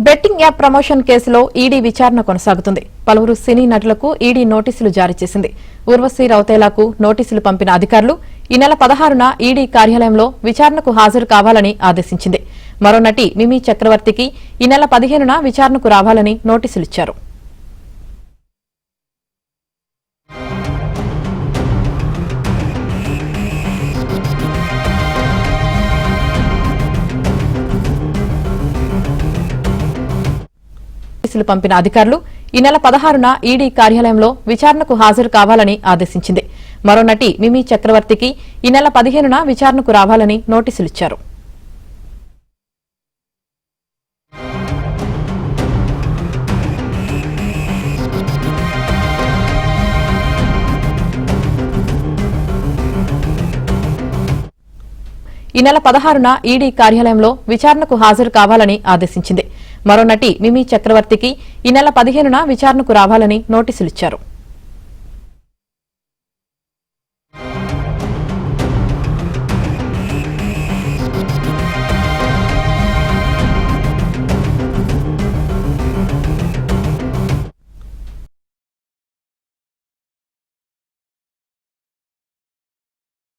Betting app promotion కేసులో ED విచారణ కొనసాగుతుంది. పలువురు సినీ నటులకు ఈడీ నోటీసులు జారీ చేసింది. ఉర్వశి రౌతేలాకు నోటీసులు పంపిన అధికారులు ఈ నెల 16న ఈడీ కార్యాలయంలో విచారణకు హాజరు కావాలని ఆదేశించింది. మరో నటి మిమీ చక్రవర్తికి ఈ నెల 15న విచారణకు రావాలని నోటీసులిచ్చారు. పంపిన అధికారులు ఈ నెల 16న ఈడీ కార్యాలయంలో విచారణకు హాజరు కావాలని ఆదేశించింది. మరో నటి మిమీ చక్రవర్తికి ఈ నెల 15న విచారణకు రావాలని నోటీసులిచ్చారు. ఈ నెల 16న ఈడీ కార్యాలయంలో విచారణకు హాజరు కావాలని ఆదేశించింది. మరో నటి మిమీ చక్రవర్తికి ఈ నెల 15న విచారణకు రావాలని నోటీసులిచ్చారు.